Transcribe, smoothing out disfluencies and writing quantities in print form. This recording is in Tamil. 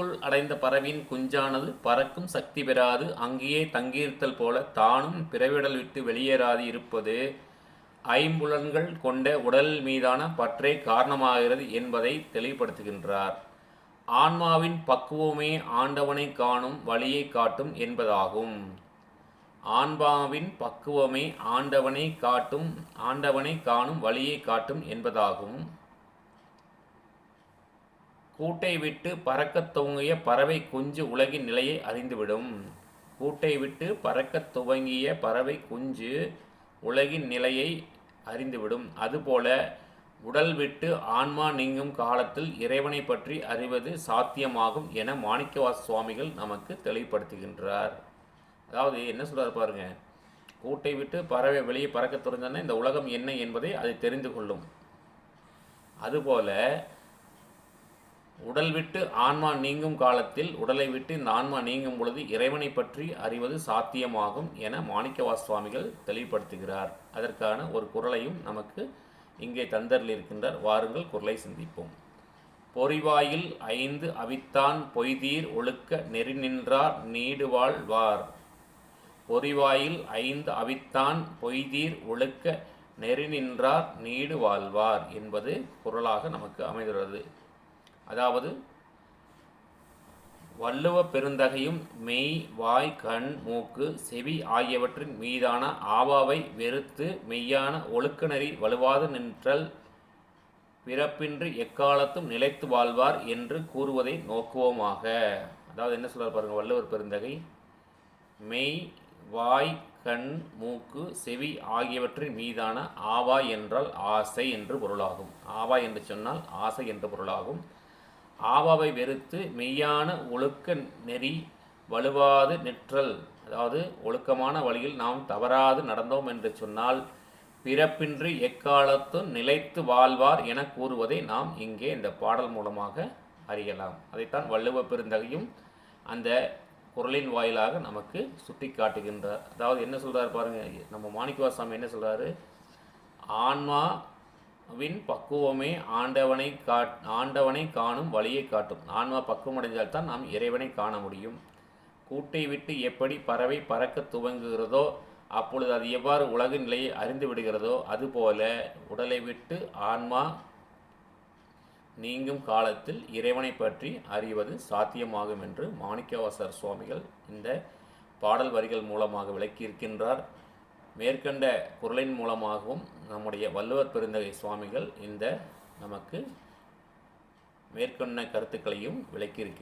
கூட்டுக்குள் அடைந்த பறவையின் குஞ்சானது பறக்கும் சக்தி பெறாது அங்கேயே தங்கியிருத்தல் போல தானும் பிறவிடல் விட்டு வெளியேறாது இருப்பது ஐம்புலன்கள் கொண்ட உடல் மீதான பற்றே காரணமாகிறது என்பதை தெளிவுபடுத்துகின்றார். ஆன்மாவின் பக்குவமே ஆண்டவனை காணும் வழியை காட்டும் என்பதாகும். ஆன்மாவின் பக்குவமே ஆண்டவனை காணும் வழியை காட்டும் என்பதாகும். கூட்டை விட்டு பறக்கத் துவங்கிய பறவை குஞ்சு உலகின் நிலையை அறிந்துவிடும். கூட்டை விட்டு பறக்கத் துவங்கிய பறவை குஞ்சு உலகின் நிலையை அறிந்துவிடும். அதுபோல உடல் விட்டு ஆன்மா நீங்கும் காலத்தில் இறைவனை பற்றி அறிவது சாத்தியமாகும் என மாணிக்கவாச சுவாமிகள் நமக்கு தெளிவுபடுத்துகின்றார். அதாவது என்ன சொல்றாரு பாருங்க, கூட்டை விட்டு பறவை வெளியே பறக்க துறந்தோன்னா இந்த உலகம் என்ன என்பதை அது தெரிந்து கொள்ளும். அதுபோல உடல் விட்டு ஆன்மா நீங்கும் காலத்தில் உடலை விட்டு இந்த ஆன்மா நீங்கும் பொழுது இறைவனை பற்றி அறிவது சாத்தியமாகும் என மாணிக்கவாச சுவாமிகள் தெளிவுபடுத்துகிறார். அதற்கான ஒரு குறளையும் நமக்கு இங்கே தந்தரில் இருக்கின்றார். வாருங்கள் குறளை சிந்திப்போம். பொறிவாயில் 5 அவித்தான் பொய்தீர் ஒழுக்க நெறி நின்றார் நீடுவாழ்வார். பொறிவாயில் 5 அவித்தான் பொய்தீர் ஒழுக்க நெறி நின்றார் நீடு வாழ்வார் என்பது குறளாக நமக்கு அமைந்துள்ளது. அதாவது வள்ளுவ பெருந்தகையும் மெய் வாய் கண் மூக்கு செவி ஆகியவற்றின் மீதான ஆவாவை வெறுத்து மெய்யான ஒழுக்க நெறி வலுவாது நின்றல் பிறப்பின்றி எக்காலத்தும் நிலைத்து வாழ்வார் என்று கூறுவதை நோக்குவோமாக. அதாவது என்ன சொல்றார் பாருங்க, வள்ளுவர் பெருந்தகை மெய் வாய் கண் மூக்கு செவி ஆகியவற்றின் மீதான ஆவா என்றால் ஆசை என்று பொருளாகும். ஆவா என்று சொன்னால் ஆசை என்று பொருளாகும். ஆவாவை வெறுத்து மெய்யான ஒழுக்க நெறி வலுவாது நிற்றல், அதாவது ஒழுக்கமான வழியில் நாம் தவறாது நடந்தோம் என்று சொன்னால் பிறப்பின்றி எக்காலத்தும் நிலைத்து வாழ்வார் என கூறுவதை நாம் இங்கே இந்த பாடல் மூலமாக அறியலாம். அதைத்தான் வள்ளுவ பெருந்தகையும் அந்த குறளின் வாயிலாக நமக்கு சுட்டி காட்டுகின்றார். அதாவது என்ன சொல்கிறார் பாருங்க, நம்ம மாணிக்கவாச சாமி என்ன சொல்கிறாரு, ஆன்மாவின் பக்குவமே ஆண்டவனை காணும் வழியை காட்டும். ஆன்மா பக்குவம் அடைந்தால்தான் நாம் இறைவனை காண முடியும். கூட்டை விட்டு எப்படி பறவை பறக்க துவங்குகிறதோ அப்பொழுது அது எவ்வாறு உலக நிலையை அறிந்து விடுகிறதோ அதுபோல உடலை விட்டு ஆன்மா நீங்கும் காலத்தில் இறைவனை பற்றி அறிவது சாத்தியமாகும் என்று மாணிக்கவாசகர் சுவாமிகள் இந்த பாடல் வரிகள் மூலமாக விளக்கியிருக்கின்றார். மேற்கண்ட குறளின் மூலமாகவும் நம்முடைய வள்ளுவர் பெருந்தகை சுவாமிகள் இந்த நமக்கு மேற்கொண்ட கருத்துக்களையும் விளக்கியிருக்கிறார்.